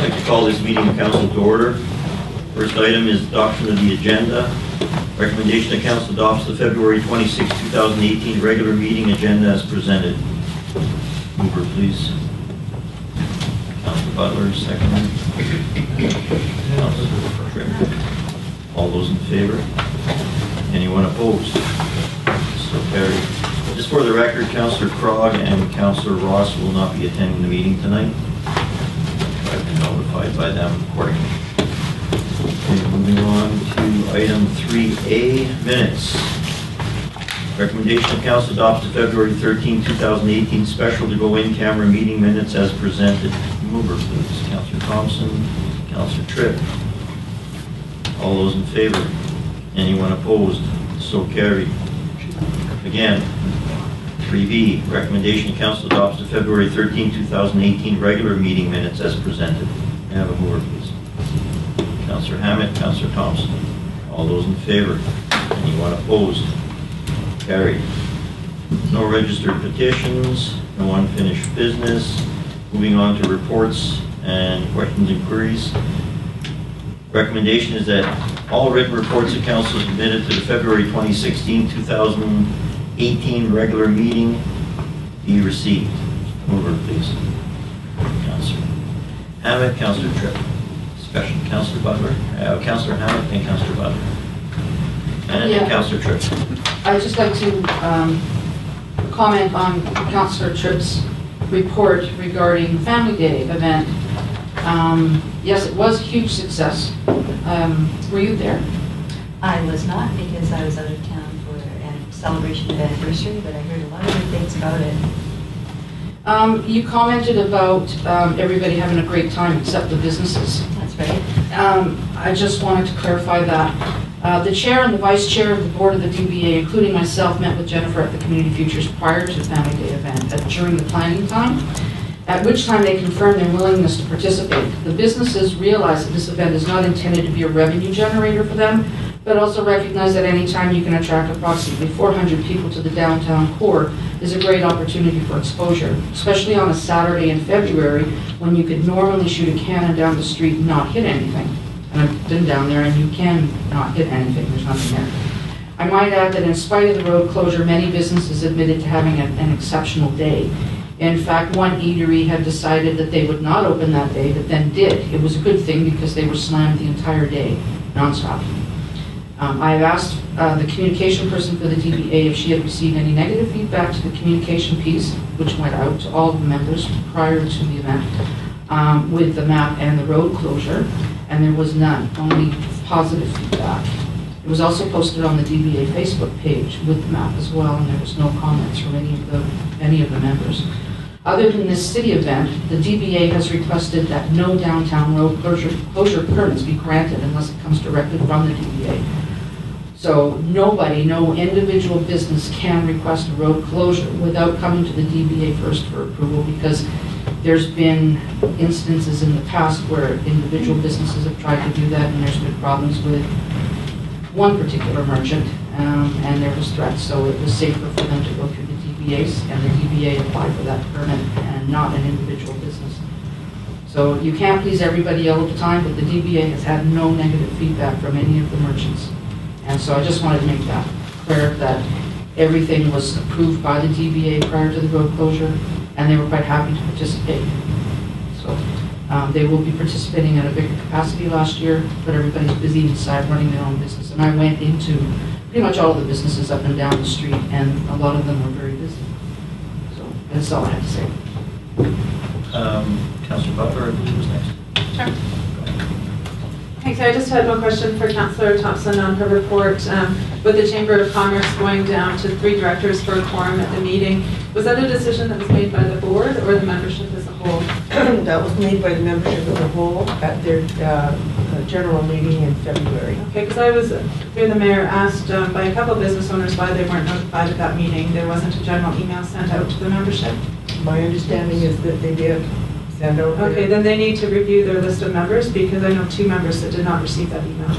I'd like to call this meeting of council to order. First item is adoption of the agenda. Recommendation that council adopts the February 26, 2018 regular meeting agenda as presented. Mover, please. Councilor Butler, second. Councilor Tripp. All those in favor? Anyone opposed? So carried. Just for the record, Councillor Krog and Councillor Ross will not be attending the meeting tonight. I've been notified by them accordingly. Okay, moving on to item 3A, minutes. Recommendation of council adopts the February 13, 2018 special to go in camera meeting minutes as presented. Mover, please. Councillor Thompson, Councillor Tripp. All those in favor? Anyone opposed? So carried. Again, 3B, recommendation council adopts the February 13, 2018 regular meeting minutes as presented. May I have a mover, please? Councillor Hammett, Councillor Thompson. All those in favor? Anyone opposed? Carried. No registered petitions, no unfinished business. Moving on to reports and questions and queries. Recommendation is that all written reports of council submitted to the February 2016, 2018 regular meeting be received. Mover, please. Councillor Hammett, Councillor Tripp. Special Councillor Butler, Councillor Hammett and Councillor Butler. And Councillor Tripp. I'd just like to comment on Councillor Tripp's report regarding Family Day event. Yes, it was a huge success. Were you there? I was not, because I was out of town for a celebration of anniversary, but I heard a lot of good things about it. You commented about everybody having a great time except the businesses. That's right. I just wanted to clarify that. The chair and the vice chair of the board of the DBA, including myself, met with Jennifer at the Community Futures prior to the Family Day event during the planning time, at which time they confirmed their willingness to participate. The businesses realize that this event is not intended to be a revenue generator for them, but also recognize that any time you can attract approximately 400 people to the downtown core is a great opportunity for exposure, especially on a Saturday in February when you could normally shoot a cannon down the street and not hit anything. And I've been down there and you can not hit anything, there's nothing there. I might add that in spite of the road closure, many businesses admitted to having an exceptional day. In fact, one eatery had decided that they would not open that day, but then did. It was a good thing because they were slammed the entire day, nonstop. I've asked the communication person for the DBA if she had received any negative feedback to the communication piece, which went out to all the members prior to the event, with the map and the road closure, and there was none, only positive feedback. It was also posted on the DBA Facebook page with the map as well, and there was no comments from any of the members. Other than this city event, the DBA has requested that no downtown road closure permits be granted unless it comes directly from the DBA. So nobody, no individual business can request a road closure without coming to the DBA first for approval, because there's been instances in the past where individual businesses have tried to do that, and there's been problems with one particular merchant, and there was threats, so it was safer for them to go through the DBAs, and the DBA applied for that permit and not an individual business. So you can't please everybody all the time, but the DBA has had no negative feedback from any of the merchants. And so I just wanted to make that clear, that everything was approved by the DBA prior to the road closure, and they were quite happy to participate. So they will be participating at a bigger capacity last year, but everybody's busy inside running their own business. And I went into pretty much all of the businesses up and down the street, and a lot of them were very busy. So that's all I have to say. Councillor Butler, I believe, was next. Sure. Thanks. I just had one question for Councillor Thompson on her report. With the Chamber of Commerce going down to 3 directors for a quorum at the meeting, was that a decision that was made by the board or the membership as a whole? That was made by the membership as a whole at their general meeting in February. Okay, because I was, through the mayor, asked by a couple of business owners why they weren't notified at that meeting. There wasn't a general email sent out to the membership? My understanding is that they did send out. Okay, then they need to review their list of members, because I know 2 members that did not receive that email.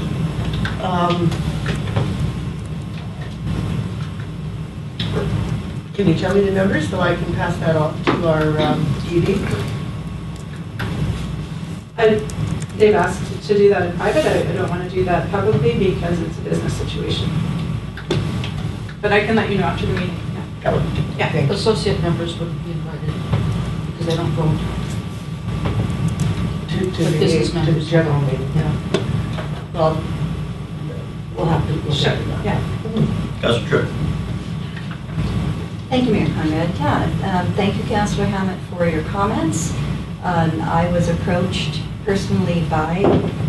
Can you tell me the numbers so I can pass that off to our ED? They've asked to do that in private. I don't want to do that publicly because it's a business situation. But I can let you know after the meeting. Yeah. Thank you. Associate members wouldn't be invited because they don't vote. To The the business to the members. general meeting. Yeah. Well, we'll have to look Sure, at that. yeah. Councillor Tripp. Thank you, Mayor Conrad. Yeah, thank you, Councillor Hammett, for your comments. I was approached personally by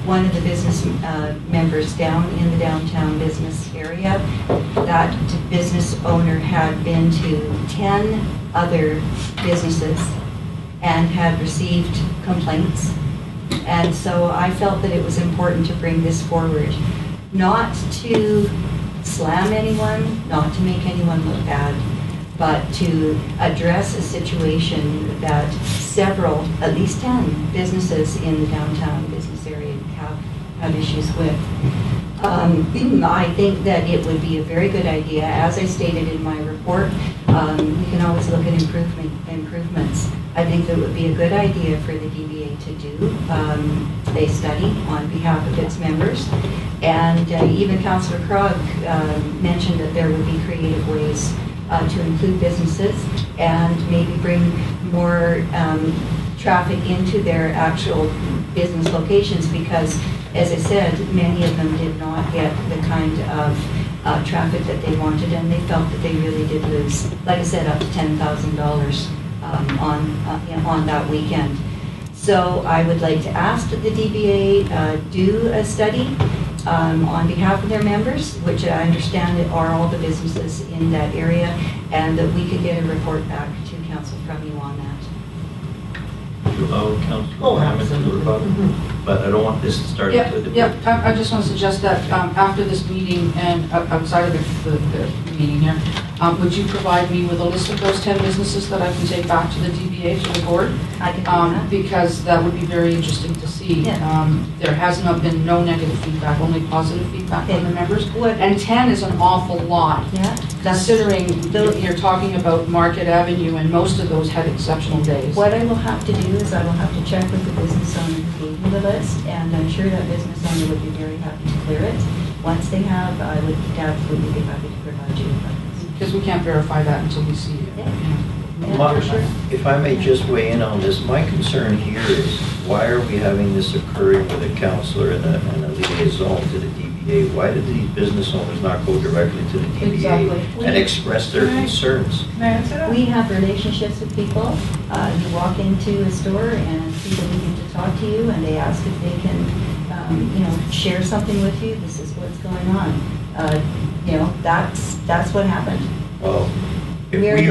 one of the business members down in the downtown business area. That business owner had been to 10 other businesses and had received complaints. And so I felt that it was important to bring this forward, not to slam anyone, not to make anyone look bad, but to address a situation that several, at least 10 businesses in the downtown business area have issues with. I think that it would be a very good idea, as I stated in my report, we can always look at improvements. I think that it would be a good idea for the DBA to do a study on behalf of its members. And even Councillor Krog mentioned that there would be creative ways to include businesses and maybe bring more traffic into their actual business locations, because, as I said, many of them did not get the kind of traffic that they wanted, and they felt that they really did lose, like I said, up to $10,000 on that weekend. So I would like to ask that the DBA do a study on behalf of their members, which I understand are all the businesses in that area, and that we could get a report back to council from you on that. To allow Councillor Hammett to rebut, but I don't want this to start into a debate. Yeah, I just want to suggest that after this meeting and outside of the meeting here, would you provide me with a list of those 10 businesses that I can take back to the DBA, to the board? I can do that. Because that would be very interesting to see. Yeah. There has not been no negative feedback, only positive feedback from the members. What- And 10 is an awful lot, Yeah, considering you're talking about Market Avenue, and most of those had exceptional days. What I will have to do is I will have to check with the business owner who gave me the list, and I'm sure that business owner would be very happy to clear it. Once they have, I would absolutely be happy to provide you with that. Because we can't verify that until we see it. Yeah. Yeah, My- for sure. If I may just weigh in on this, my concern here is, why are we having this occurring with a councillor and a liaison to the DBA? Why did these business owners not go directly to the DBA Exactly. and express their concerns? May I answer that? We have relationships with people. You walk into a store and people begin to talk to you, and they ask if they can, share something with you. This is what's going on. That's what happened. Well, if We're we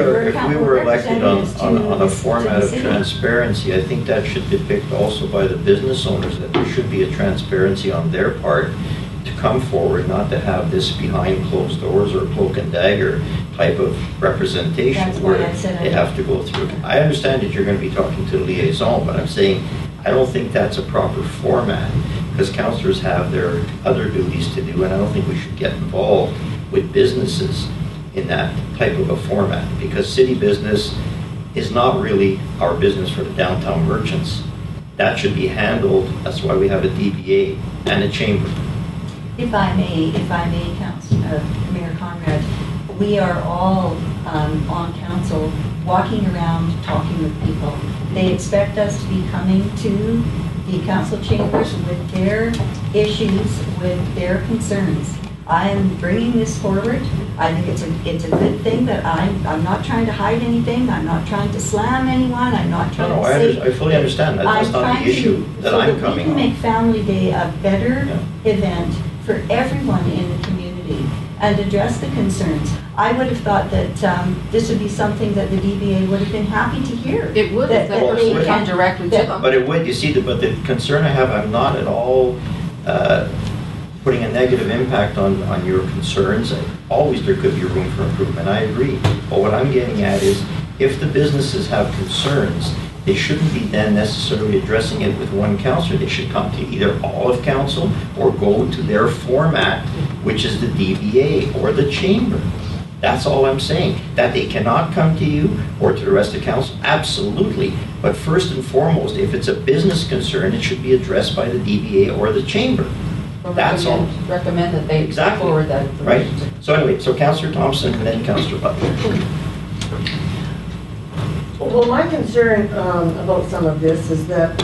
were elected representatives on to a the format of city. transparency, I think that should depict also by the business owners that there should be a transparency on their part to come forward, not to have this behind closed doors or cloak and dagger type of representation That's why where I said they have to go through. I understand that you're going to be talking to the liaison, but I'm saying I don't think that's a proper format, because councillors have their other duties to do, and I don't think we should get involved with businesses in that type of a format, because city business is not really our business for the downtown merchants. That should be handled, that's why we have a DBA and a chamber. If I may, Mayor Conrad, we are all on council, walking around, talking with people. They expect us to be coming to the council chambers with their issues, with their concerns. I am bringing this forward. I think it's a good thing that I'm not trying to hide anything. I'm not trying to slam anyone. I'm not trying No, to say. I fully understand that. That's I'm not trying the issue to- that so I'm we coming can on. make Family Day a better Yeah. event for everyone in the community and address the concerns. I would have thought that this would be something that the DBA would have been happy to hear. It would, That- if that that person they would come can- directly to that- them. But it would, you see, but the concern I have, I'm not at all putting a negative impact on your concerns. Always there could be room for improvement, I agree. But what I'm getting at is, if the businesses have concerns, they shouldn't be then necessarily addressing it with one councillor. They should come to either all of council or go to their format, which is the DBA or the chamber. That's all I'm saying. That they cannot come to you or to the rest of council, absolutely. But first and foremost, if it's a business concern, it should be addressed by the DBA or the chamber. Or That's all. recommend that they Exactly. forward that Right? information. So anyway, so Councillor Thompson and then Councillor Butler. Well, my concern about some of this is that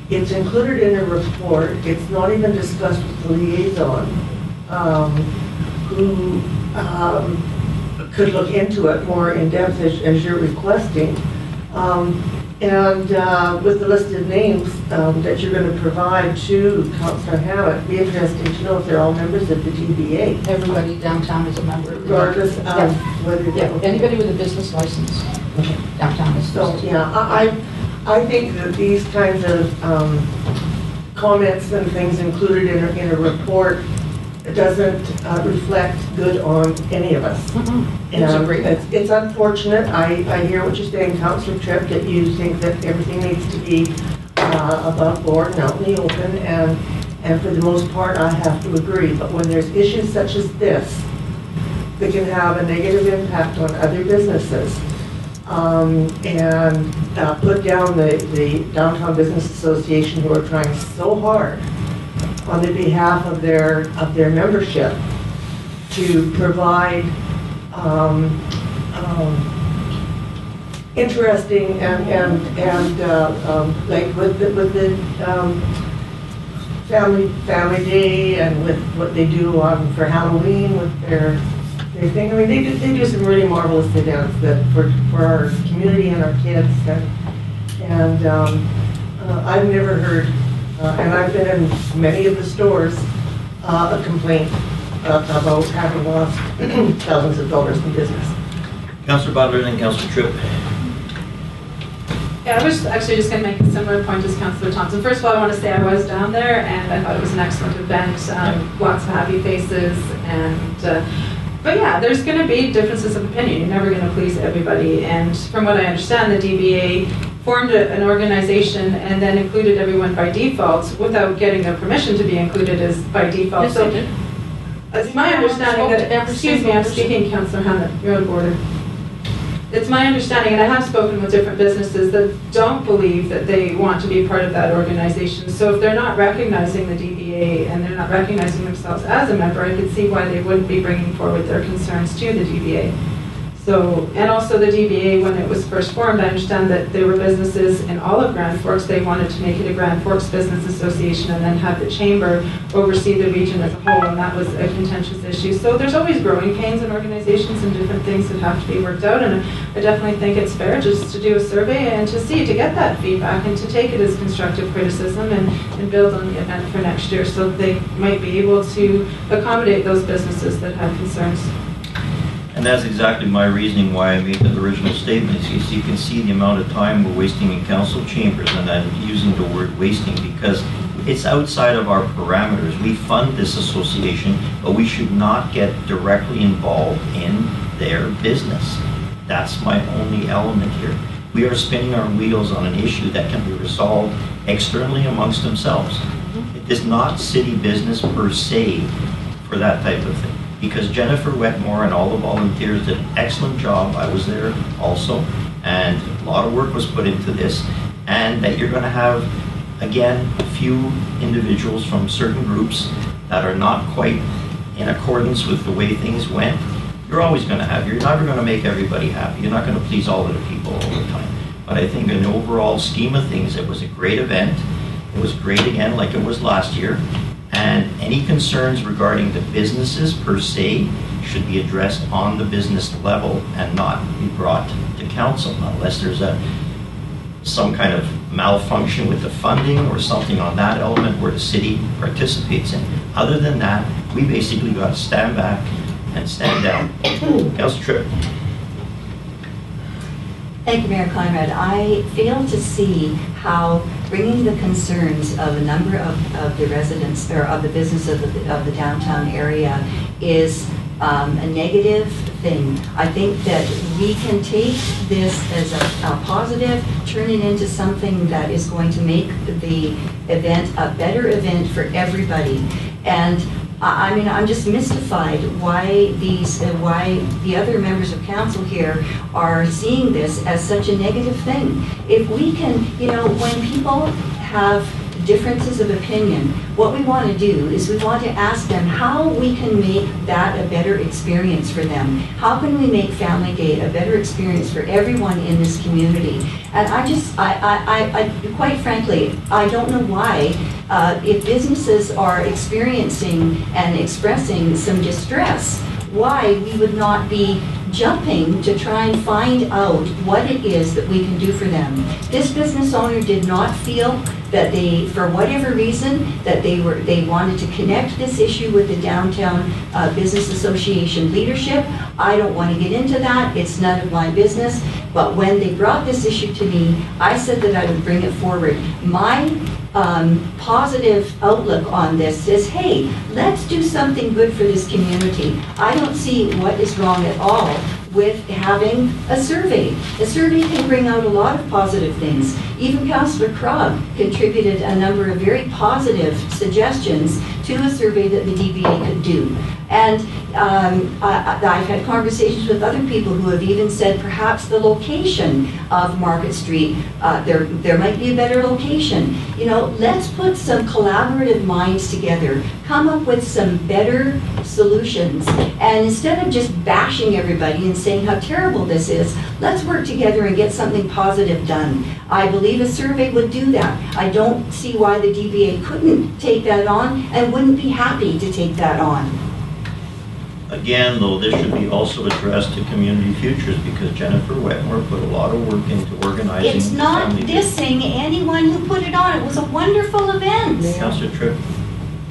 it's included in a report. It's not even discussed with the liaison, who could look into it more in depth as you're requesting. And with the listed names that you're going to provide to Councillor Hammett, it'd be interesting to know if they're all members of the DBA. Everybody downtown is a member of the... Regardless of whether... Yeah, anybody with a business license downtown is... So, yeah, I think that these kinds of comments and things included in a report, it doesn't reflect good on any of us. It's unfortunate. I hear what you're saying, Councillor Tripp, that you think that everything needs to be above board and out in the open, and for the most part, I have to agree. But when there's issues such as this that can have a negative impact on other businesses, and put down the Downtown Business Association, who are trying so hard on the behalf of their membership to provide interesting and like with the family day and with what they do for Halloween with their thing. I mean, they do some really marvelous events that for our community and our kids, and I've never heard, and I've been in many of the stores, a complaint about having lost thousands of dollars in business. Councillor Butler and then Councillor Tripp. Yeah, I was actually just going to make a similar point as Councillor Thompson. First of all, I want to say I was down there, and I thought it was an excellent event. Lots of happy faces, and but yeah, there's going to be differences of opinion. You're never going to please everybody. And from what I understand, the DBA formed an organization and then included everyone by default without getting their permission to be included as by default. Yes, So they did. it's my understanding that, excuse me, I'm speaking, Councillor Hammett, you're out of order. It's my understanding, and I have spoken with different businesses that don't believe that they want to be part of that organization. So if they're not recognizing the DBA and they're not recognizing themselves as a member, I could see why they wouldn't be bringing forward their concerns to the DBA. So, and also the DBA, when it was first formed, I understand that there were businesses in all of Grand Forks. They wanted to make it a Grand Forks Business Association and then have the chamber oversee the region as a whole, and that was a contentious issue. So there's always growing pains in organizations and different things that have to be worked out, and I definitely think it's fair just to do a survey and to get that feedback and to take it as constructive criticism and build on the event for next year so that they might be able to accommodate those businesses that have concerns. And that's exactly my reasoning why I made the original statements. You can see the amount of time we're wasting in council chambers, and I'm using the word wasting because it's outside of our parameters. We fund this association, but we should not get directly involved in their business. That's my only element here. We are spinning our wheels on an issue that can be resolved externally amongst themselves. It is not city business per se for that type of thing. Because Jennifer Wetmore and all the volunteers did an excellent job. I was there also, and a lot of work was put into this, and that you're going to have, again, a few individuals from certain groups that are not quite in accordance with the way things went. You're always going to have. You're never going to make everybody happy. You're not going to please all of the people all the time. But I think in the overall scheme of things, it was a great event. It was great again, like it was last year. And any concerns regarding the businesses per se should be addressed on the business level and not be brought to council unless there's some kind of malfunction with the funding or something on that element where the city participates in. Other than that, we basically got to stand back and stand down. Councillor Tripp. Thank you, Mayor Conrad. I fail to see how bringing the concerns of a number of the residents or of the business of the downtown area is a negative thing. I think that we can take this as a positive, turn it into something that is going to make the event a better event for everybody. And I mean, I'm just mystified why why the other members of council here are seeing this as such a negative thing. If we can, you know, when people have differences of opinion, what we want to do is we want to ask them how we can make that a better experience for them. How can we make Family Day a better experience for everyone in this community? And I quite frankly, I don't know why, if businesses are experiencing and expressing some distress, why we would not be jumping to try and find out what it is that we can do for them. This business owner did not feel that they, for whatever reason, that they wanted to connect this issue with the Downtown Business Association leadership. I don't want to get into that. It's none of my business. But when they brought this issue to me, I said that I would bring it forward. My positive outlook on this is, hey, let's do something good for this community. I don't see what is wrong at all with having a survey. A survey can bring out a lot of positive things. Even Councillor Krog contributed a number of very positive suggestions to a survey that the DBA could do. And I've had conversations with other people who have even said perhaps the location of Market Street, there might be a better location. You know, let's put some collaborative minds together, come up with some better solutions, and instead of just bashing everybody and saying how terrible this is, let's work together and get something positive done. I believe a survey would do that. I don't see why the DBA couldn't take that on and wouldn't be happy to take that on. Again, though, this should be also addressed to Community Futures because Jennifer Wetmore put a lot of work into organizing. It's not Family Day. dissing anyone who put it on. It was a wonderful event. Councillor Tripp,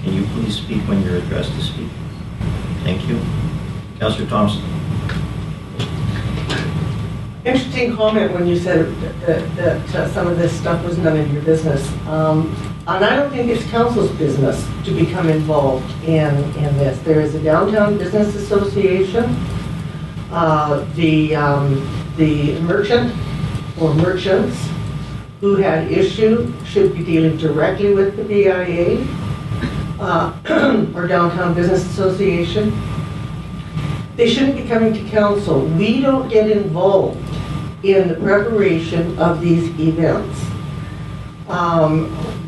can you please speak when you're addressed to speak? Thank you. Councillor Thompson. Interesting comment when you said that some of this stuff was none of your business. And I don't think it's council's business to become involved in this. There is a Downtown Business Association. The merchant or merchants who had issue should be dealing directly with the BIA or Downtown Business Association. They shouldn't be coming to council. We don't get involved in the preparation of these events.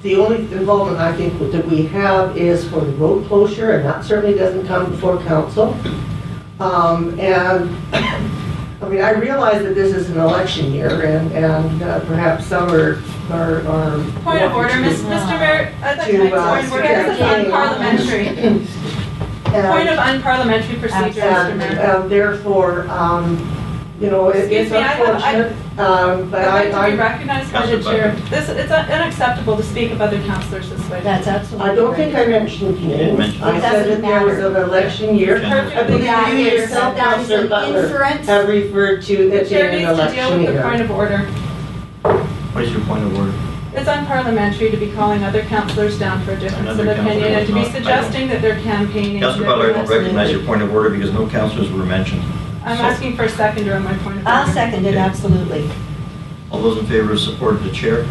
The only involvement I think that we have is for the road closure, and that certainly doesn't come before council. And I mean, I realize that this is an election year, and perhaps some are Point of order, Mr. Mayor. Point of order is unparliamentary. Point of unparliamentary procedure, Mr. Mayor. And therefore, you know, it's unfortunate. But I'd like to be I recognized by the chair. It's unacceptable to speak of other councillors this way. That's absolutely don't think I mentioned You didn't names. mention I said that there was an election year. I believe That you is yourself, that is Councillor an Butler, inference. have referred to The it chair being needs an to deal election with the point year. of order. What is your point of order? It's unparliamentary to be calling other councillors down for a difference of Another opinion councillor and to be was not- suggesting that they're campaigning. Councillor that Butler, I they're don't recognize your point of order because no councillors were mentioned. I'm So, asking for a seconder on my point of order. I'll second it, absolutely. all those in favor of support of the chair?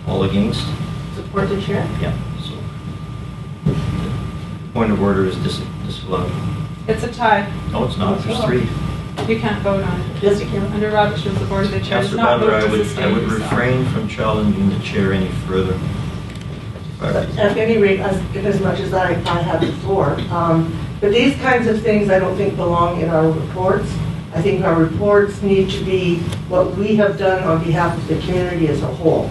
All against? Support the chair? Yeah, so. Point of order is disallowed. It's a tie. No, it's not, there's three. You can't vote on it. Yes, you can. Under Robert's Rules of Order, the chair does Councillor not Butler, vote to I sustain would yourself. refrain from challenging the chair any further. But at any rate, as much as I have the floor, but these kinds of things I don't think belong in our reports. I think our reports need to be what we have done on behalf of the community as a whole.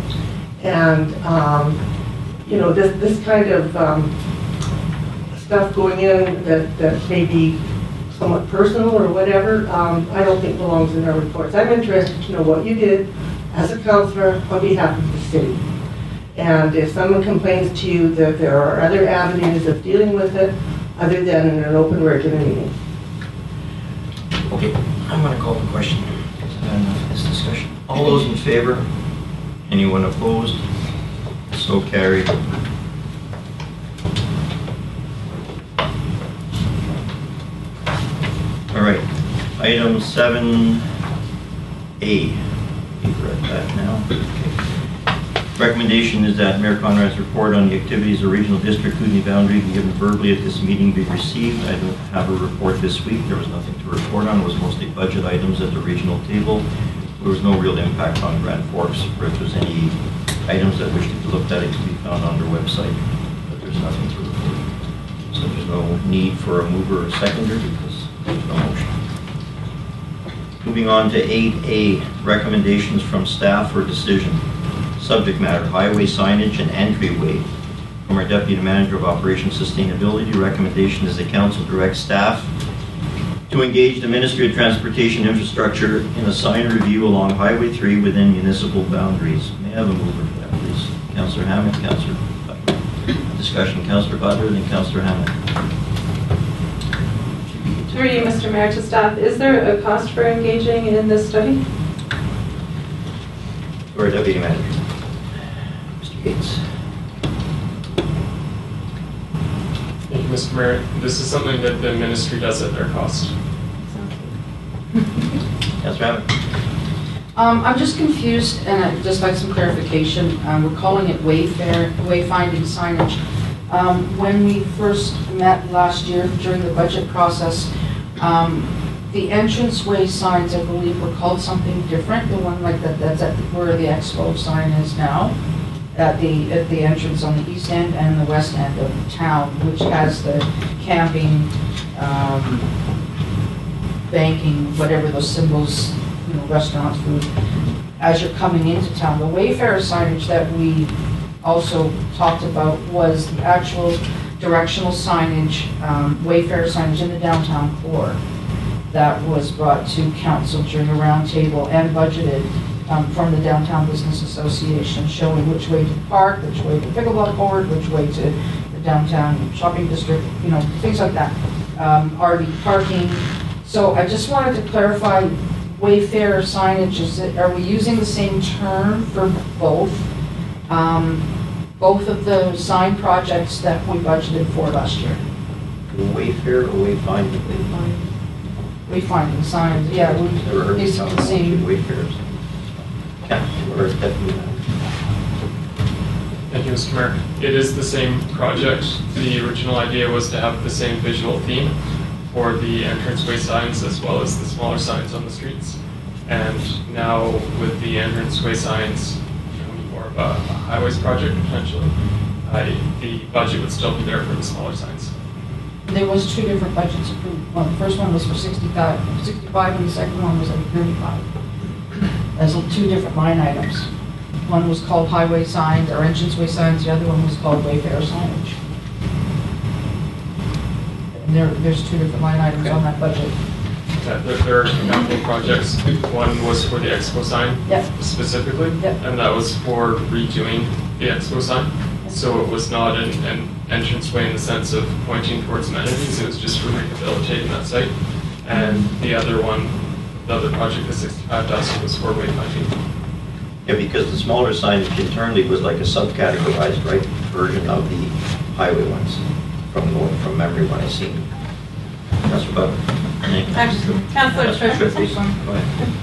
And, you know, this kind of stuff going in that may be somewhat personal or whatever, I don't think belongs in our reports. I'm interested to know what you did as a councillor on behalf of the city. And if someone complains to you that there are other avenues of dealing with it other than in an open regular meeting. Okay, I'm going to call the question. I've had enough of this discussion. All those in favor? Anyone opposed? So carried. All right, item 7A. You've read that now. Okay. Recommendation is that Mayor Conrad's report on the activities of regional district Kootenai boundary be given verbally at this meeting be received. I don't have a report this week. There was nothing to report on. It was mostly budget items at the regional table. There was no real impact on Grand Forks. If there's any items that wish to be looked at, it can be found on their website, but there's nothing to report. So there's no need for a mover or seconder because there's no motion. Moving on to 8A, recommendations from staff for decision. Subject matter, highway signage and entryway. From our Deputy Manager of Operations Sustainability, recommendation is the council direct staff to engage the Ministry of Transportation Infrastructure in a sign review along Highway 3 within municipal boundaries. May I have a mover for that, please? Councillor Hammond, Councillor Butler. Discussion, Councillor Butler, then Councillor Hammond. Through you, Mr. Mayor, to staff, is there a cost for engaging in this study? To our Deputy Manager. Mr. Gates. Thank you, Mr. Mayor. This is something that the ministry does at their cost. Councillor Hammond. I'm just confused, and I'd just like some clarification. We're calling it wayfinding signage. When we first met last year during the budget process, the entranceway signs, I believe, were called something different. The one like that's at where the expo sign is now, at the entrance on the east end and the west end of town, which has the camping, banking, whatever those symbols, restaurants, food, as you're coming into town. The Wayfarer signage that we also talked about was the actual directional signage, Wayfarer signage in the downtown core that was brought to council during a roundtable and budgeted from the Downtown Business Association, showing which way to the park, which way to the pickleball court, which way to the downtown shopping district, things like that. RV parking. So I just wanted to clarify, Wayfarer signage, are we using the same term for both? Both of the sign projects that we budgeted for last year. Wayfarer or wayfinding? Wayfinding signs, yeah, we basically the same. Wayfarers. Councillor Deputy Manager. Thank you, Mr. Mayor. It is the same project. The original idea was to have the same visual theme for the entranceway signs as well as the smaller signs on the streets. And now with the entranceway signs becoming more of a highways project potentially, the budget would still be there for the smaller signs. There was two different budgets approved. Well, the first one was for 65, and the second one was like 35. There's two different line items. One was called highway signs or entranceway signs. The other one was called Wayfarer signage. And there's two different line items on that budget. There are a couple of projects. One was for the expo sign specifically, and that was for redoing the expo sign. So it was not an entranceway in the sense of pointing towards amenities, it was just for rehabilitating that site. And the other one, the other project, the 65 Dust, was for wayfinding. Yeah, because the smaller signage internally was like a subcategorized, right, version of the highway ones from memory when I seen. Councillor Butler. Actually, Councillor Tripp. Go ahead.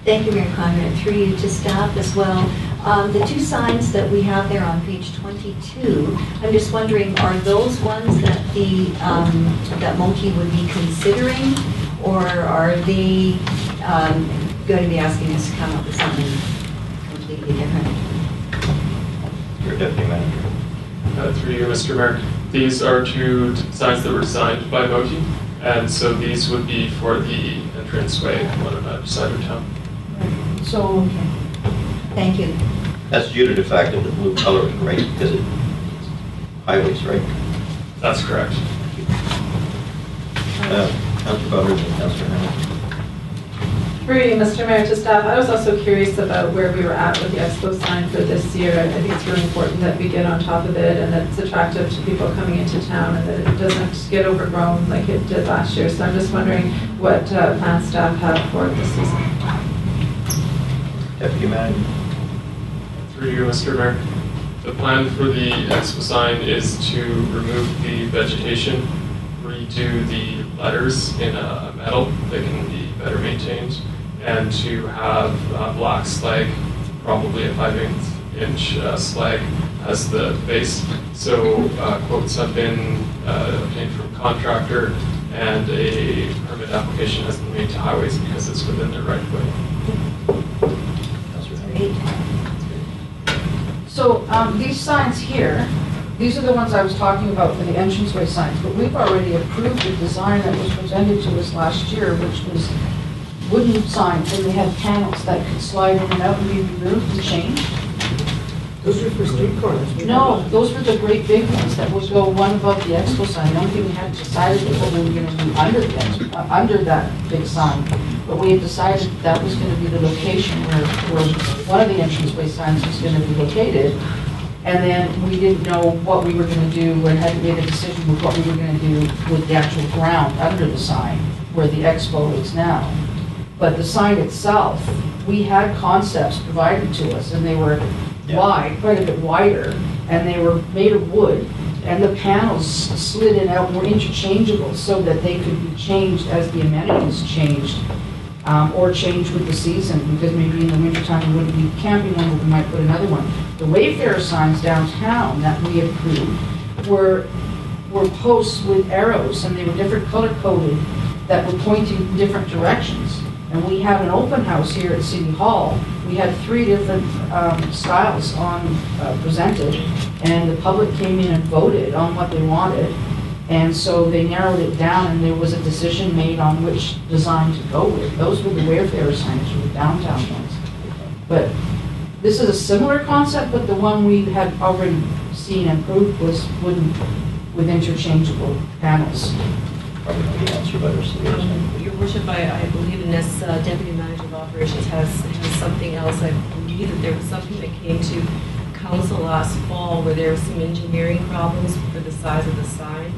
Thank you, Mayor Conrad. Through you to staff as well. The two signs that we have there on page 22, I'm just wondering, are those ones that that Multi would be considering, or are they going to be asking us to come up with something completely different? Your Deputy Manager. Through you, Mr. Mayor. These are two signs that were designed by Moti, and so these would be for the entranceway on that side of town. So, Thank you. That's due to the fact of the blue coloring, right? Because it's highways, right? That's correct. Councillor Butler and Councillor Hammond. Through you, Mr. Mayor, to staff, I was also curious about where we were at with the expo sign for this year. I think it's really important that we get on top of it and that it's attractive to people coming into town and that it doesn't get overgrown like it did last year. So I'm just wondering what plans staff have for this season. Deputy Manager. Through you, Mr. Mayor. The plan for the expo sign is to remove the vegetation, redo the letters in a metal that can be better maintained, and to have black slag, probably a 5/8 inch slag as the base. So quotes have been obtained from contractor, and a permit application has been made to highways because it's within their right of way. Great. So these signs here, these are the ones I was talking about for the entranceway signs, but we've already approved the design that was presented to us last year, which was wooden signs, and they had panels that could slide in and out and be removed and changed. Those are for street corners. No, those were the great big ones that would go one above the expo sign. The only thing we hadn't decided was what we were gonna do under that big sign. But we had decided that was gonna be the location where one of the entranceway signs was gonna be located. And then we didn't know what we were gonna do, and hadn't made a decision with what we were gonna do with the actual ground under the sign, where the expo is now. But the sign itself, we had concepts provided to us, and they were wide, quite a bit wider, and they were made of wood, and the panels slid in and out, were interchangeable so that they could be changed as the amenities changed, or changed with the season, because maybe in the wintertime we wouldn't be camping one, but we might put another one. The Wayfarer signs downtown that we approved were posts with arrows, and they were different color coded that were pointing in different directions. And we had an open house here at City Hall. We had 3 different styles presented, and the public came in and voted on what they wanted. And so they narrowed it down, and there was a decision made on which design to go with. Those were the Wayfarer signs, were the downtown ones. But this is a similar concept, but the one we had already seen and approved was wooden with interchangeable panels. Probably know the answer better, so there's Your Worship, I believe in this Deputy Manager of Operations has something else. I believe that there was something that came to council last fall where there were some engineering problems for the size of the sign,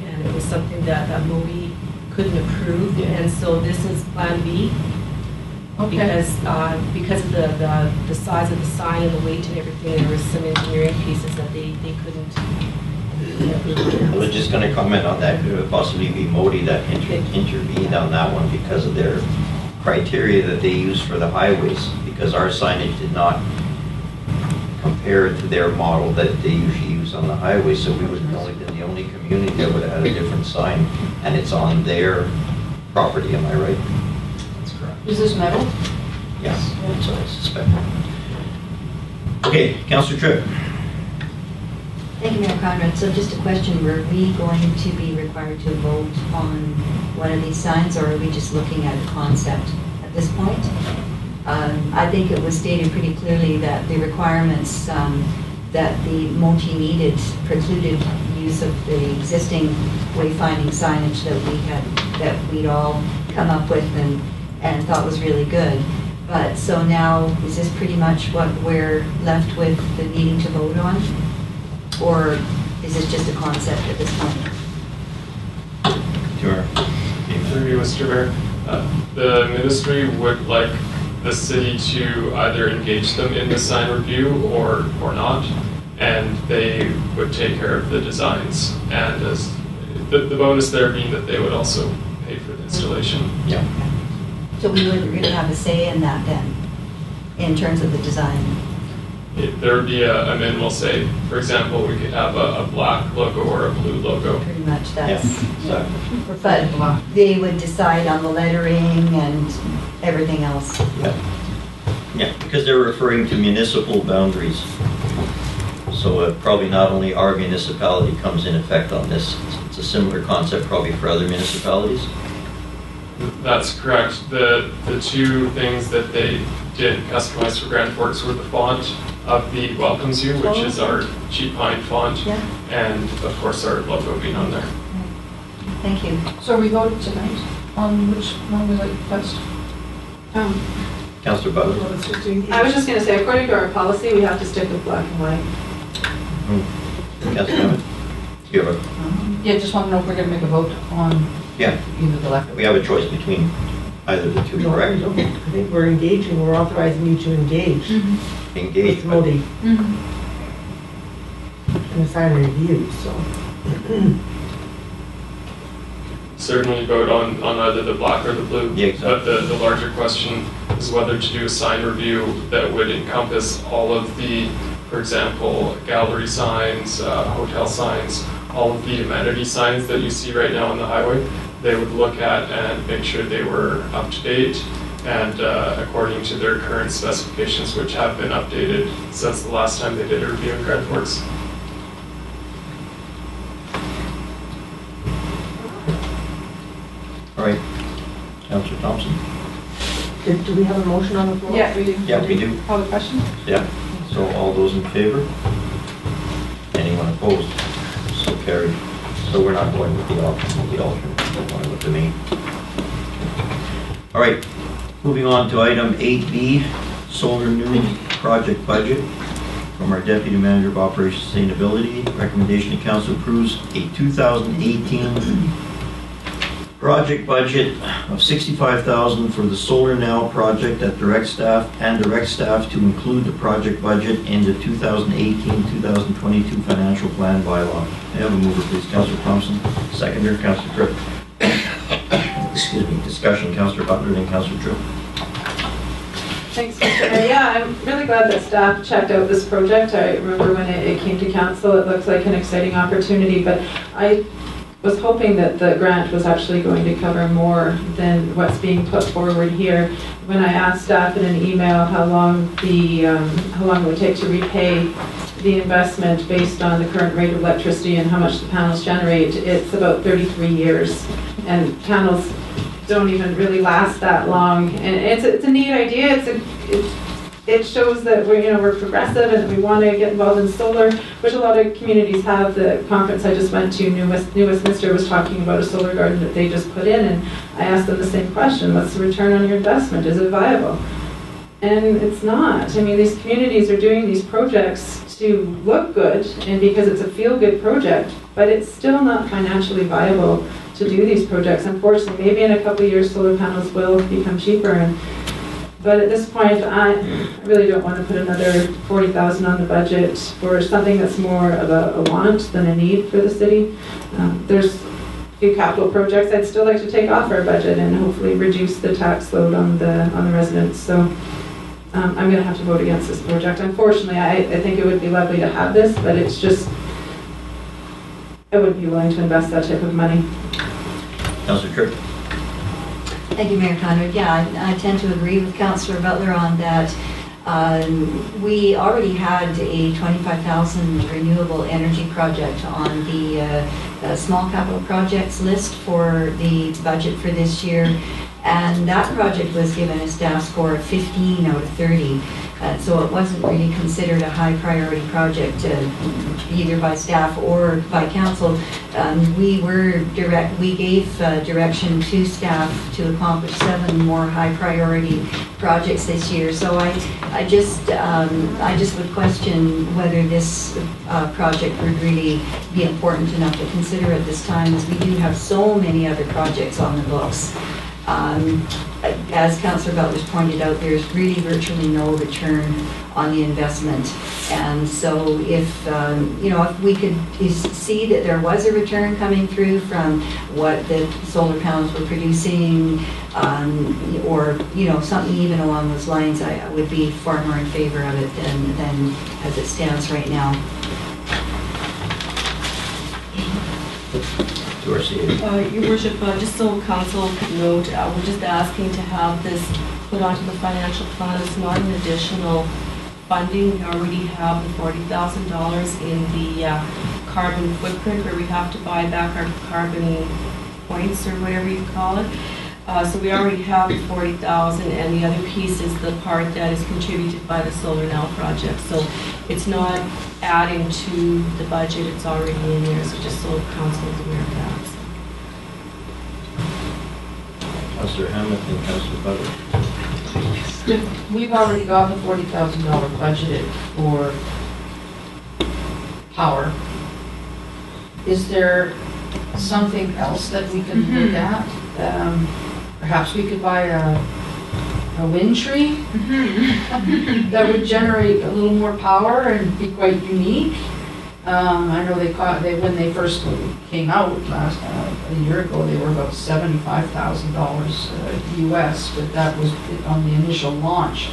and it was something that MOE couldn't approve, and so this is Plan B. Okay. Because of the size of the sign and the weight and everything, there was some engineering pieces that they couldn't. I was just going to comment on that. Could it possibly be Modi that intervened on that one because of their criteria that they use for the highways? Because our signage did not compare to their model that they usually use on the highway. So we would have only been the only community that would have had a different sign, and it's on their property. Am I right? That's correct. Is this metal? Yes. That's what I suspect. Okay, Councillor Tripp. Thank you, Mayor Conrad. So just a question, were we going to be required to vote on one of these signs, or are we just looking at a concept at this point? I think it was stated pretty clearly that the requirements that the multi needed precluded use of the existing wayfinding signage that we'd all come up with and thought was really good. But so now, is this pretty much what we're left with the needing to vote on? Or is this just a concept at this point? Sure. Through you, Mr. Mayor, the ministry would like the city to either engage them in the sign review or not, and they would take care of the designs. And as the bonus there being that they would also pay for the installation. Yeah. So we wouldn't really have a say in that then, in terms of the design? There would be a minimal say. For example, we could have a black logo or a blue logo. Pretty much that's. Yeah. But they would decide on the lettering and everything else. Yeah. Yeah, because they're referring to municipal boundaries. So probably not only our municipality comes in effect on this, it's a similar concept probably for other municipalities. That's correct. The 2 things that they did customize for Grand Forks were the font of the Welcomes You, which is our cheap pine font, and of course our logo being on there. Thank you. So we voted tonight on which one we like best? Councillor Butler? I was just going to say, according to our policy, we have to stick with black and white. Councillor Hammond? You have a... Yeah, just want to know if we're going to make a vote on Yeah. either the left. We have a choice between either of the 2, correct? I think we're engaging, we're authorizing you to engage Engage. with Modi Mhm. in the sign review, so. certainly vote on either the black or the blue. Yeah, exactly. But the larger question is whether to do a sign review that would encompass all of the, for example, gallery signs, hotel signs, all of the amenity signs that you see right now on the highway. They would look at and make sure they were up to date and according to their current specifications, which have been updated since the last time they did a review in Grand Forks. All right, Councillor Thompson? Do we have a motion on the floor? Yeah, we do. Yeah, we do. Call the question? Yeah. So all those in favor? Anyone opposed? So carried. So we're not going with the alternate, we're going with the main. All right, moving on to item 8B, solar new project budget. From our Deputy Manager of Operations Sustainability, recommendation to council approves a 2018 project budget of $65,000 for the Solar Now project at direct staff to include the project budget in the 2018-2022 financial plan bylaw. May I have a mover, please? Councillor Thompson. Seconder, Councillor Tripp. Excuse me. Discussion, Councillor Butler and Councillor Tripp. Thanks, Mr. Mayor. Yeah, I'm really glad that staff checked out this project. I remember when it came to council, it looked like an exciting opportunity, but I was hoping that the grant was actually going to cover more than what's being put forward here. When I asked staff in an email how long it would take to repay the investment based on the current rate of electricity and how much the panels generate, it's about 33 years. And panels don't even really last that long. And it's a neat idea. It shows that we're progressive and we want to get involved in solar, which a lot of communities have. The conference I just went to, New Westminster, was talking about a solar garden that they just put in, and I asked them the same question: what's the return on your investment? Is it viable? And it's not. I mean, these communities are doing these projects to look good and because it's a feel-good project, but it's still not financially viable to do these projects. Unfortunately, maybe in a couple of years solar panels will become cheaper, but at this point I really don't want to put another $40,000 on the budget for something that's more of a want than a need for the city. There's a few capital projects I'd still like to take off our budget and hopefully reduce the tax load on the residents. So I'm going to have to vote against this project. Unfortunately, I think it would be lovely to have this, but it's just, I wouldn't be willing to invest that type of money. Councillor Tripp. Thank you, Mayor Conrad. Yeah, I tend to agree with Councillor Butler on that. We already had a $25,000 renewable energy project on the small capital projects list for the budget for this year, and that project was given a staff score of 15 out of 30. So it wasn't really considered a high priority project either by staff or by council. We gave direction to staff to accomplish 7 more high priority projects this year. So I just would question whether this project would really be important enough to consider at this time, as we do have so many other projects on the books. As Councillor Butler's pointed out, there's really virtually no return on the investment, and so if if we could see that there was a return coming through from what the solar panels were producing, or something even along those lines, I would be far more in favor of it than as it stands right now. Your Worship, just so Council could note, we're just asking to have this put onto the financial plan. It's not an additional funding. We already have the $40,000 in the carbon footprint, where we have to buy back our carbon points or whatever you call it. So we already have the $40,000, and the other piece is the part that is contributed by the Solar Now project. So it's not adding to the budget, it's already in there, so just so Council is aware of that. Councillor Hammond and Councillor Butler. We've already got the $40,000 budgeted for power. Is there something else that we could look at? Perhaps we could buy a wind tree that would generate a little more power and be quite unique. I know when they first came out a year ago, they were about $75,000 US, but that was on the initial launch.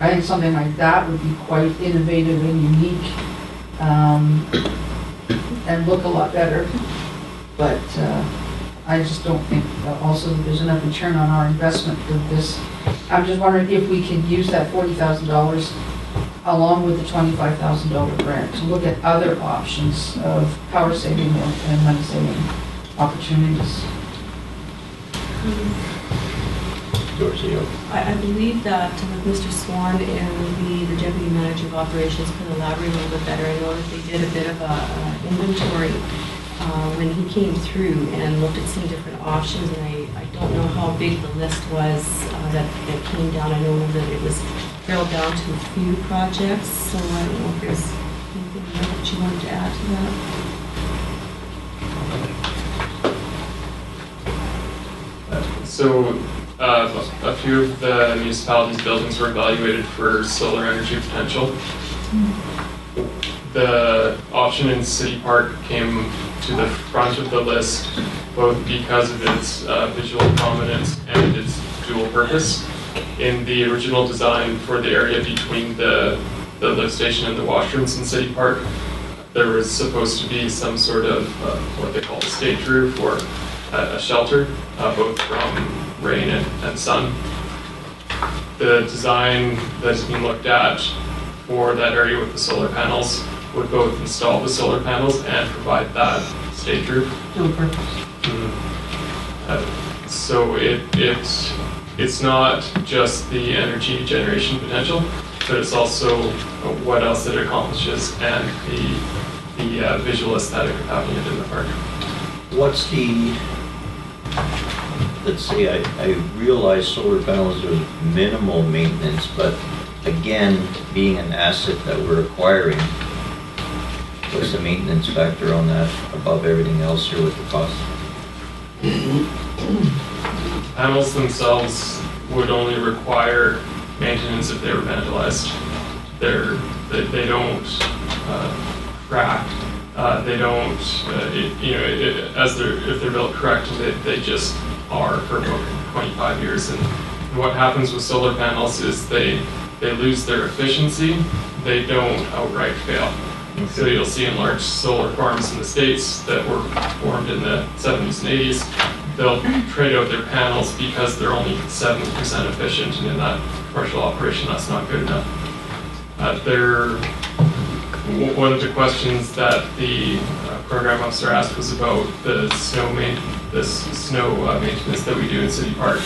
I think something like that would be quite innovative and unique, and look a lot better. But I just don't think also that there's enough return on our investment for this. I'm just wondering if we could use that $40,000 along with the $25,000 grant to look at other options of power saving and money saving opportunities. I believe that Mr. Swan and the Deputy Manager of Operations could elaborate a little bit better. I know that they did a bit of a inventory when he came through and looked at some different options, and I don't know how big the list was that came down. I know that it was drilled down to a few projects, so I don't know if there's anything more that you wanted to add to that. So a few of the municipalities' buildings were evaluated for solar energy potential. The option in City Park came to the front of the list both because of its visual prominence and its dual purpose. In the original design for the area between the lift station and the washrooms in City Park, there was supposed to be some sort of what they call a stage roof or a shelter, both from rain and sun. The design that has been looked at for that area with the solar panels would both install the solar panels and provide that stage roof. Dual purpose. So it's not just the energy generation potential, but it's also what else it accomplishes and the visual aesthetic of having it in the park. What's the, let's say I realize solar panels are minimal maintenance, but again, being an asset that we're acquiring, what's the maintenance factor on that above everything else here with the cost? Panels themselves would only require maintenance if they were vandalized. They don't crack. They don't, if they're built correctly, they just are for about 25 years. And what happens with solar panels is they lose their efficiency. They don't outright fail. Okay. So you'll see in large solar farms in the States that were formed in the 70s and 80s, they'll trade out their panels because they're only 70% efficient, and in that commercial operation, that's not good enough. One of the questions that the program officer asked was about the snow maintenance that we do in City Park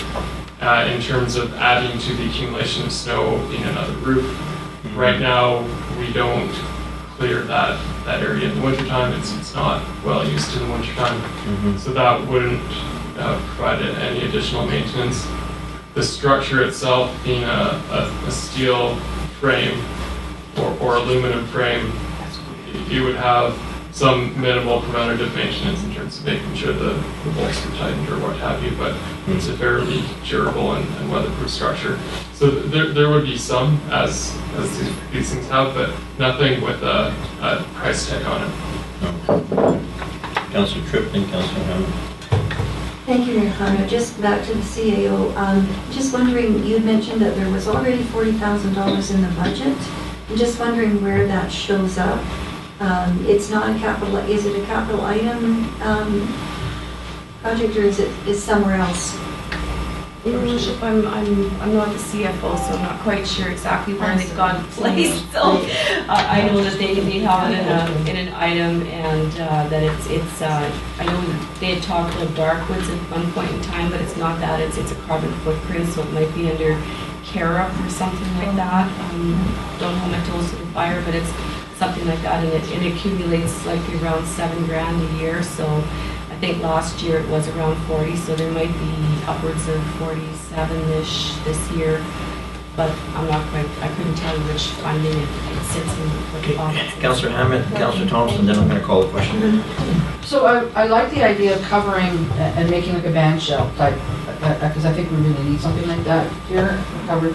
in terms of adding to the accumulation of snow in another roof. Mm-hmm. Right now, we don't clear that area in the wintertime. It's not well used in the wintertime. Mm-hmm. So that wouldn't provide any additional maintenance. The structure itself being a steel frame or aluminum frame, it would have some minimal preventative maintenance in terms of making sure the bolts are tightened or what have you, but it's a fairly durable and weatherproof structure. So there would be some, as these things have, but nothing with a price tag on it. Councillor Tripp and Councillor Hammond. Thank you, Mayor Conrad. Just back to the CAO. Just wondering, you had mentioned that there was already $40,000 in the budget. I'm just wondering where that shows up. It's not a capital, is it a capital item project, or is it somewhere else? Your Worship, I'm not the CFO, so I'm not quite sure exactly where they've gone placed. So I know that they have it in an item, and that it's I know they had talked about dark woods at one point in time, but it's not that. It's a carbon footprint, so it might be under CARA or something like that. Don't hold my toes to the fire, but it's something like that, and it accumulates like around $7,000 a year. So I think last year it was around 40, so there might be upwards of 47-ish this year, but I'm not quite, I couldn't tell you which funding it sits in. Okay. Councillor Hammond, Councillor Thompson, then I'm going to call the question. So I like the idea of covering and making like a band shell type, because I think we really need something like that here, a covered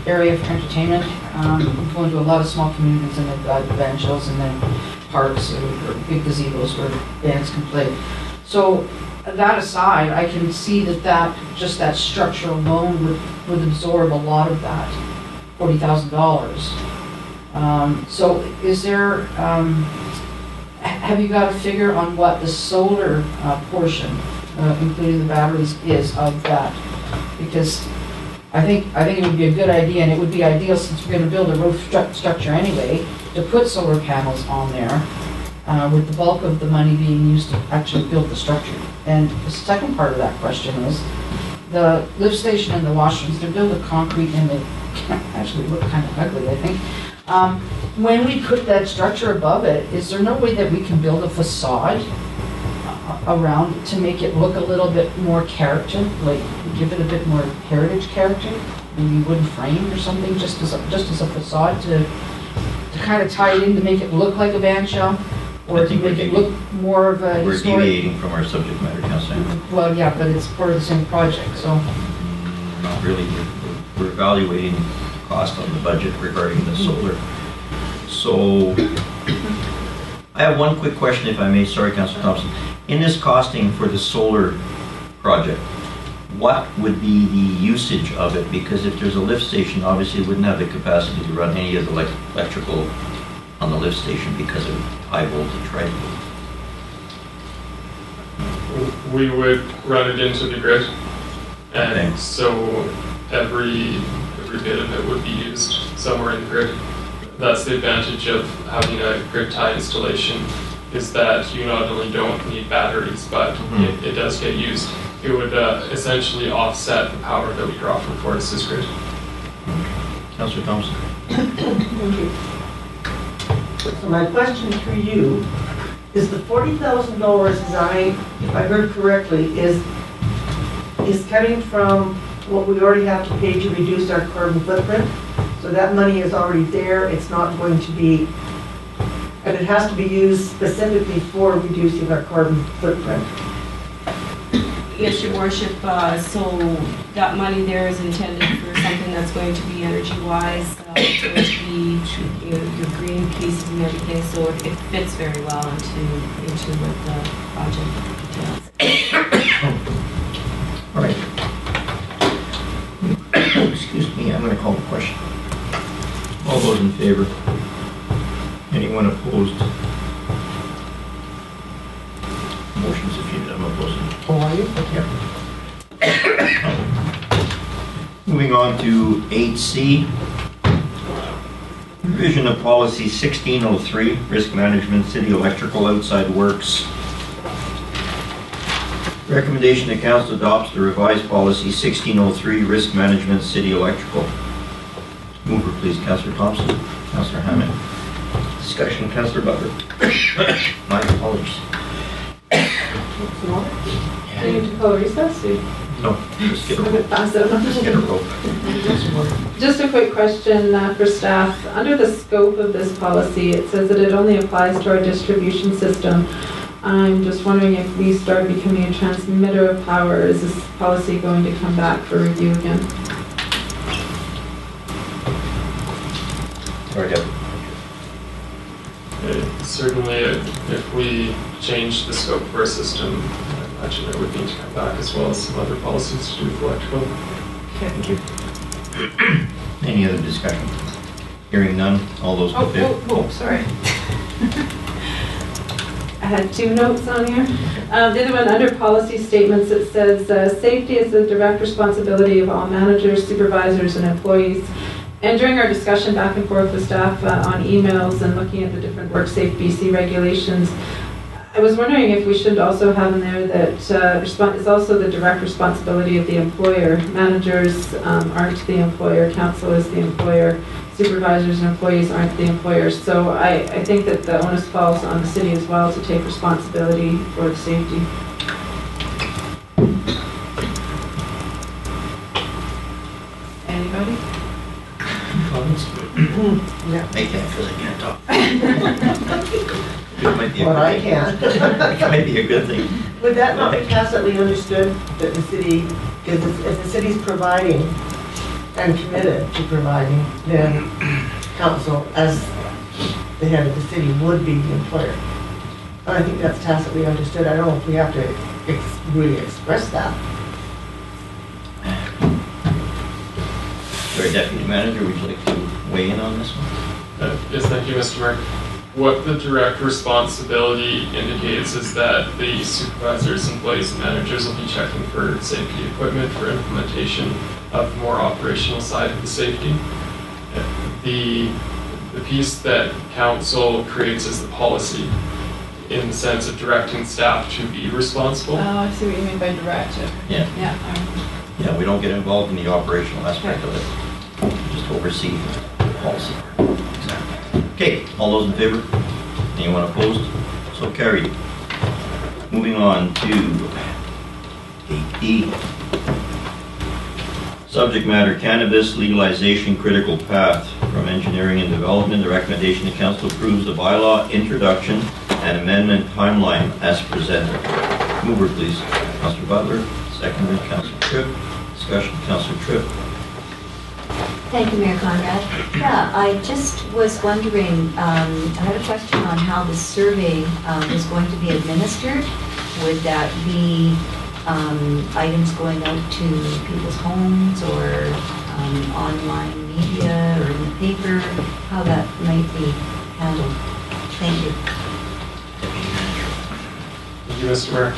area for entertainment. We go into a lot of small communities and they've got band shells, and then parks or big gazebos where bands can play. So that aside, I can see that just that structure alone would absorb a lot of that $40,000. So is there, have you got a figure on what the solar portion, including the batteries, is of that? Because I think it would be a good idea, and it would be ideal since we're going to build a roof structure anyway, to put solar panels on there, with the bulk of the money being used to actually build the structure. And the second part of that question is, the lift station and the washrooms, they're built of concrete and they actually look kind of ugly, I think. When we put that structure above it, is there no way that we can build a facade around it to make it look a little bit more character, like give it a bit more heritage character, maybe wooden frame or something, just as a facade to kind of tie it in to make it look like a band shell, or to make it look more of a We're historic. deviating from our subject matter, Councillor. Well, yeah, but it's part of the same project, so. Not really. We're evaluating the cost on the budget regarding the solar. So, I have one quick question, if I may. Sorry, Councillor Thompson. In this costing for the solar project, what would be the usage of it? Because if there's a lift station, obviously it wouldn't have the capacity to run any of the electrical on the lift station because of high voltage, right? We would run it into the grid, and Okay. so every bit of it would be used somewhere in the grid. That's the advantage of having a grid tie installation, is that you not only don't need batteries, but it does get used. It would essentially offset the power that we draw from Fortis's grid. Councillor Thompson. Thank you. So my question for you is the $40,000, if I heard correctly, is coming from what we already have to pay to reduce our carbon footprint? So that money is already there, it's not going to be, and it has to be used specifically for reducing our carbon footprint. Yes, Your Worship, so that money there is intended for something that's going to be energy-wise, it's going to be your green pieces and everything, so it fits very well into what the project entails. All right. Excuse me, I'm going to call the question. All those in favor? Anyone opposed? Motion's defeated. I'm opposing. Oh, are you? Yeah. Moving on to 8C. Revision of policy 1603, risk management, city electrical outside works. Recommendation that council adopts the revised policy 1603, risk management, city electrical. Mover, please, Councillor Thompson. Councillor Hammond. Discussion, Councillor Butler. My apologies. Do you need to call a recess? No, just get a rope. Pass it on. Just get a rope. Just a quick question for staff. Under the scope of this policy, it says that it only applies to our distribution system. I'm just wondering if we start becoming a transmitter of power, is this policy going to come back for review again? Sorry, Deb. Certainly, if we change the scope of our system, I imagine it would need to come back, as well as some other policies to do with electrical. Thank you. Any other discussion? Hearing none, all those in favor? Sorry. I had two notes on here. The other one, under policy statements, it says, safety is the direct responsibility of all managers, supervisors, and employees. And during our discussion back and forth with staff on emails and looking at the different WorkSafe BC regulations, I was wondering if we should also have in there that it's also the direct responsibility of the employer. Managers aren't the employer, council is the employer, supervisors and employees aren't the employers. So I think that the onus falls on the city as well to take responsibility for the safety. Anybody? Yeah. I can't because I can't talk. It might be a Well, good I thing. can. It might be a good thing. Would that not be tacitly understood that the city, because if the city's providing and committed to providing, then council, as the head of the city would be the employer. And I think that's tacitly understood. I don't know if we have to really express that. Sorry, Deputy Manager, would you like to weigh in on this one? Yes, thank you, Mr. Mayor. What the direct responsibility indicates is that the supervisors, employees, and managers will be checking for safety equipment for implementation of the more operational side of the safety. The piece that council creates is the policy in the sense of directing staff to be responsible. Oh, I see what you mean by directive. Yeah. Yeah. Yeah, we don't get involved in the operational aspect of it. We just oversee the policy. Exactly. Okay, all those in favor? Anyone opposed? So carried. Moving on to 8D. Subject matter, cannabis legalization critical path. From engineering and development, the recommendation the council approves the bylaw introduction and amendment timeline as presented. Mover, please. Councillor Butler, seconded, Councillor Tripp. Discussion, Councillor Tripp. Thank you, Mayor Conrad. Yeah, I just was wondering, I had a question on how the survey is going to be administered. Would that be items going out to people's homes or online media or in the paper? How that might be handled? Thank you. Thank you, Mr. Mayor.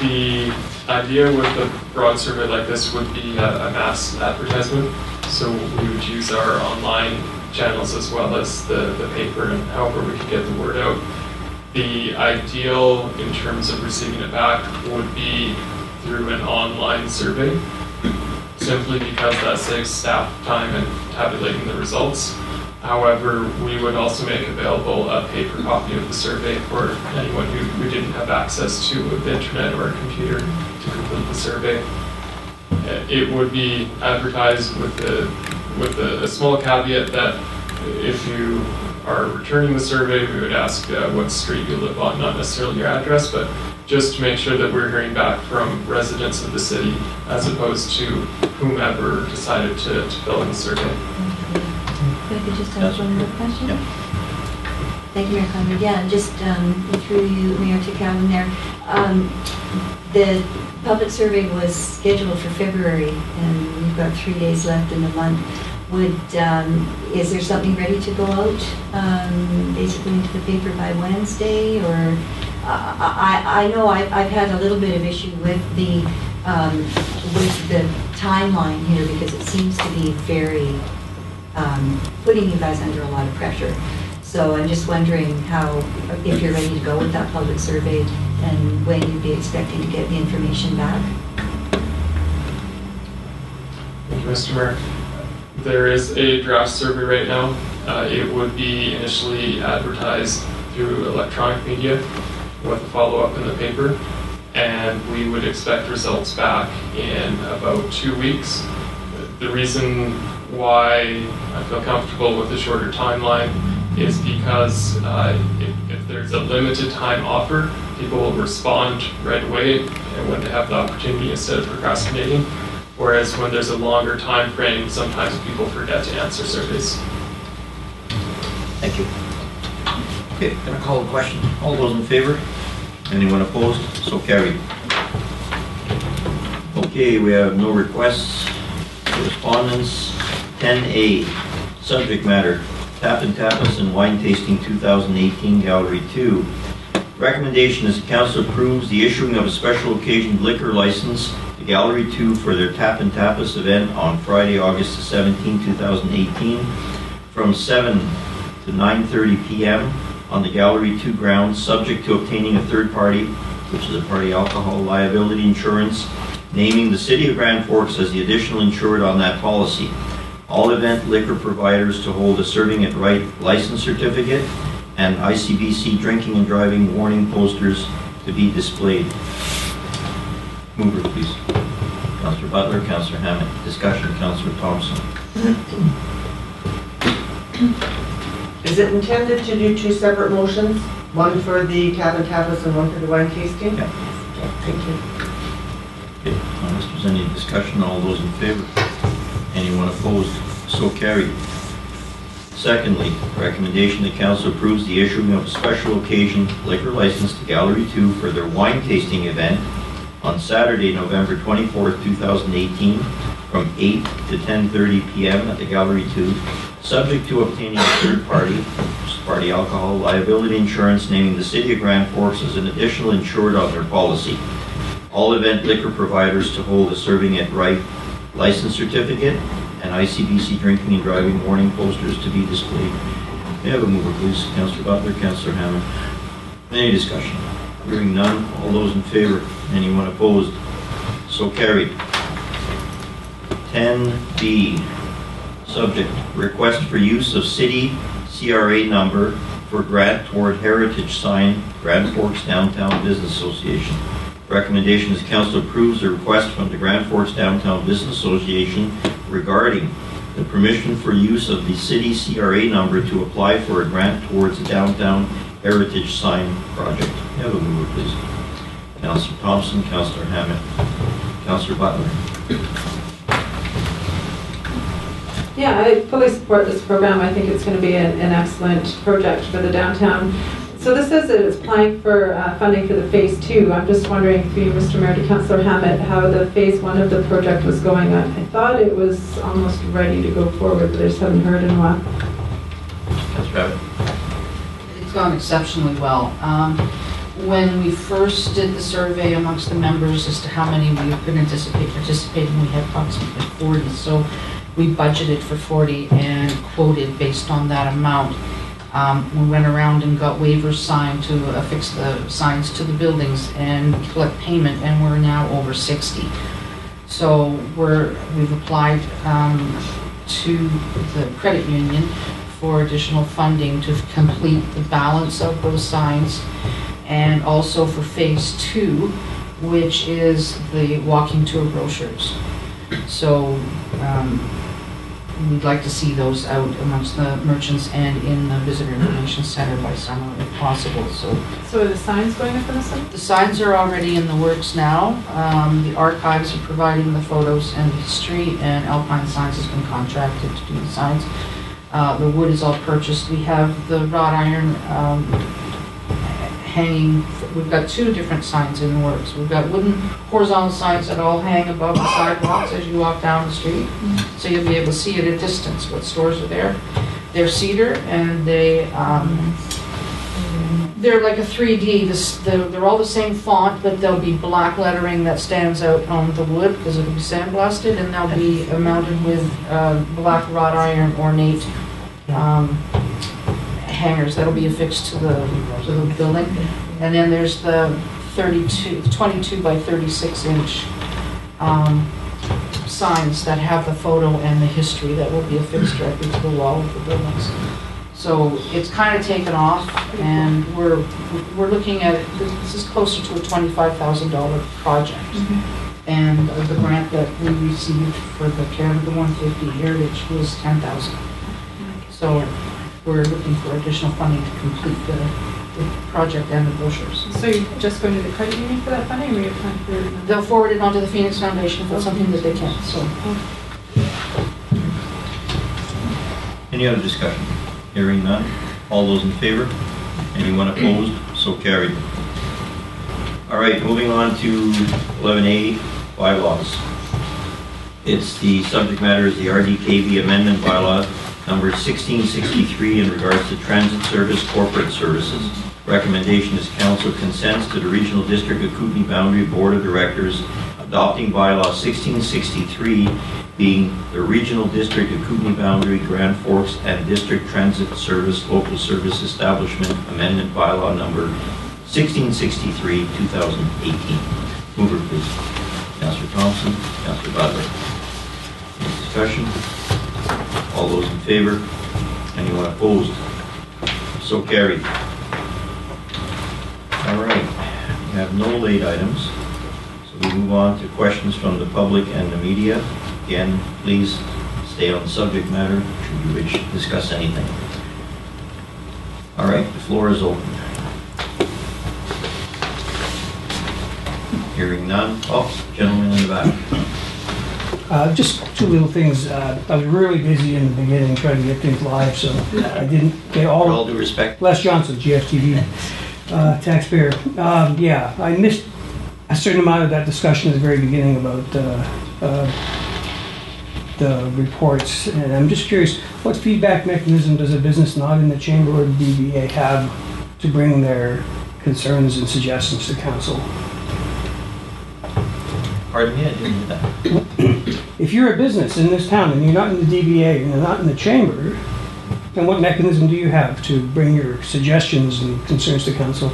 The idea with a broad survey like this would be a mass advertisement. So we would use our online channels as well as the paper and however we could get the word out. The ideal in terms of receiving it back would be through an online survey, simply because that saves staff time in tabulating the results. However, we would also make available a paper copy of the survey for anyone who didn't have access to the internet or a computer to complete the survey. It would be advertised with a small caveat that if you are returning the survey, we would ask what street you live on, not necessarily your address, but just to make sure that we're hearing back from residents of the city as opposed to whomever decided to fill in the survey. If I could just ask one more question? Yeah. Thank you, Mayor Conrad. Yeah, just through you, Mayor, to Calvin there. The public survey was scheduled for February, and we've got 3 days left in the month. Is there something ready to go out, basically into the paper by Wednesday, or I know I've had a little bit of issue with the timeline here because it seems to be very putting you guys under a lot of pressure. So I'm just wondering if you're ready to go with that public survey and when you'd be expecting to get the information back. Thank you, Mr. Mayor. There is a draft survey right now. It would be initially advertised through electronic media with a follow-up in the paper, and we would expect results back in about 2 weeks. The reason why I feel comfortable with the shorter timeline is because if there's a limited time offer, people will respond right away and when they have the opportunity instead of procrastinating. Whereas when there's a longer time frame, sometimes people forget to answer surveys. Thank you. Okay, gonna call a question. All those in favor? Anyone opposed? So carried. Okay, we have no requests. Correspondence. 10A. Subject matter. Tap and Tapas and Wine Tasting 2018 Gallery 2. Recommendation is the council approves the issuing of a special occasion liquor license to Gallery 2 for their Tap and Tapas event on Friday, August 17, 2018 from 7 to 9:30 p.m. on the Gallery 2 grounds, subject to obtaining a third party, which is a party alcohol liability insurance, naming the City of Grand Forks as the additional insured on that policy. All event liquor providers to hold a serving at right license certificate and ICBC drinking and driving warning posters to be displayed. Mover, please. Councillor Butler, Councillor Hammond. Discussion, Councillor Thompson. Is it intended to do two separate motions? One for the Tap and Tapas and one for the wine tasting? Yeah. Okay, thank you. Okay, unless there's any discussion, all those in favor? Anyone opposed? So carried. Secondly, recommendation that council approves the issuing of a special occasion liquor license to Gallery 2 for their wine tasting event on Saturday, November 24th, 2018, from 8 to 10:30 p.m. at the Gallery 2, subject to obtaining a third-party alcohol liability insurance, naming the City of Grand Forks as an additional insured on their policy. All event liquor providers to hold a serving at right license certificate, and ICBC drinking and driving warning posters to be displayed. May I have a mover, please? Councillor Butler, Councillor Hammond. Any discussion? Hearing none. All those in favor? Anyone opposed? So carried. 10B. Subject, request for use of City CRA Number for grant toward heritage sign, Grand Forks Downtown Business Association. Recommendation is council approves the request from the Grand Forks Downtown Business Association regarding the permission for use of the City CRA Number to apply for a grant towards the downtown heritage sign project. May I have a mover, please? Councillor Thompson, Councillor Hammond, Councillor Butler. Yeah, I fully support this program. I think it's going to be an excellent project for the downtown. So this says that it's applying for funding for the phase 2. I'm just wondering through you, Mr. Mayor, to Councillor Hammett, how the phase 1 of the project was going on. I thought it was almost ready to go forward, but I just haven't heard in a while. Councillor Abbott. It's gone exceptionally well. When we first did the survey amongst the members as to how many we could participating, we had approximately 40. So we budgeted for 40 and quoted based on that amount. We went around and got waivers signed to affix the signs to the buildings and collect payment, and we're now over 60. So we've applied to the credit union for additional funding to complete the balance of those signs, and also for phase 2, which is the walking tour brochures. So we'd like to see those out amongst the merchants and in the visitor information center by summer if possible. So are the signs going up in the summer? the signs are already in the works now. The archives are providing the photos and history, and Alpine Signs has been contracted to do the signs. The wood is all purchased. We have the wrought iron hanging. We've got 2 different signs in the works. We've got wooden horizontal signs that all hang above the sidewalks as you walk down the street. So you'll be able to see at a distance what stores are there. They're cedar, and they're like a 3D. They're all the same font, but there'll be black lettering that stands out on the wood because it'll be sandblasted, and they'll be mounted with black wrought iron ornate hangers that'll be affixed to the building. And then there's the 22 by 36 inch signs that have the photo and the history that will be affixed directly to the wall of the buildings. So it's kind of taken off, and we're looking at it. This is closer to a $25,000 project. And the grant that we received for the Canada 150 Heritage was $10,000. So we're looking for additional funding to complete the project and the brochures. So you're just going to the credit union for that funding, or you're applying for it? They'll forward it onto the Phoenix Foundation if it's something that they can. So. Any other discussion? Hearing none. All those in favor? Anyone opposed? So carried. All right, moving on to 11A, bylaws. It's the subject matter is the RDKB Amendment Bylaw number 1663 in regards to transit service corporate services. Recommendation is council consents to the Regional District of Kootenay Boundary Board of Directors adopting Bylaw 1663, being the Regional District of Kootenay Boundary, Grand Forks and District Transit Service Local Service Establishment Amendment Bylaw number 1663, 2018. Mover, please. Councillor Thompson, Councillor Butler. Any discussion? All those in favor? Anyone opposed? So carried. All right, we have no late items, so we move on to questions from the public and the media. Again, please stay on the subject matter should you wish to discuss anything. All right, the floor is open. Hearing none. Oh, gentleman in the back. Just two little things. I was really busy in the beginning trying to get things live, so I didn't get With all. all due respect. Les Johnson, GFTV, taxpayer. Yeah, I missed a certain amount of that discussion at the very beginning about the reports, and I'm just curious, what feedback mechanism does a business not in the chamber or the DBA have to bring their concerns and suggestions to council? Pardon me, I didn't hear that. If you're a business in this town and you're not in the DBA and you're not in the chamber, then what mechanism do you have to bring your suggestions and concerns to council?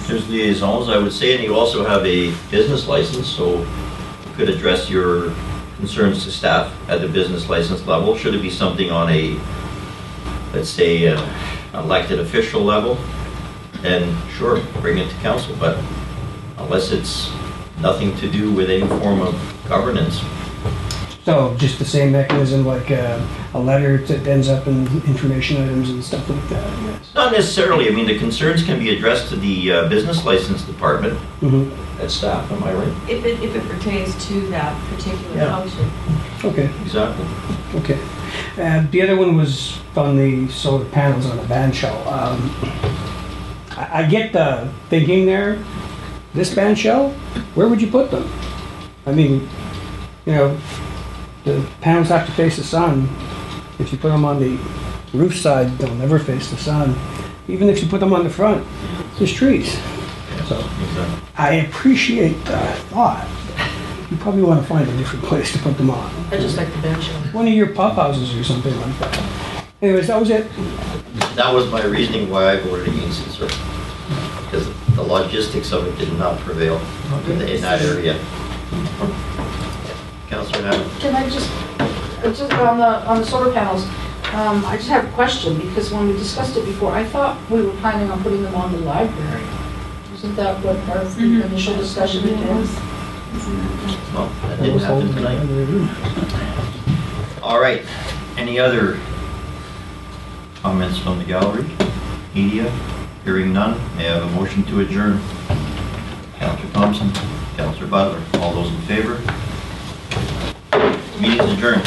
There's liaisons, I would say, and you also have a business license, so you could address your concerns to staff at the business license level. Should it be something on a, let's say, elected official level, then sure, bring it to council, but unless it's nothing to do with any form of governance. So just the same mechanism like a letter that ends up in information items and stuff like that, I guess? Not necessarily, I mean, the concerns can be addressed to the business license department Mhm. at staff, am I right? If it pertains to that particular Yeah. function. Okay, Exactly. okay. The other one was on the solar panels on the band shell. I get the thinking there. This band shell, where would you put them? I mean, you know, the panels have to face the sun. If you put them on the roof side, they'll never face the sun. Even if you put them on the front, there's trees. So Exactly. I appreciate that thought. You probably want to find a different place to put them on. I just like the bench. One of your pop houses or something like that. Anyways, that was it. That was my reasoning why I voted against it, sir. Because the logistics of it did not prevail in that area. Councillor Hammond. Can I just on the solar panels, I just have a question, because when we discussed it before, I thought we were planning on putting them on the library. Isn't that what part of the initial discussion it was? Well, that didn't happen tonight. All right, any other comments from the gallery, media? Hearing none, may I have a motion to adjourn? Councillor Thompson, Councillor Butler, all those in favor? Meeting is adjourned.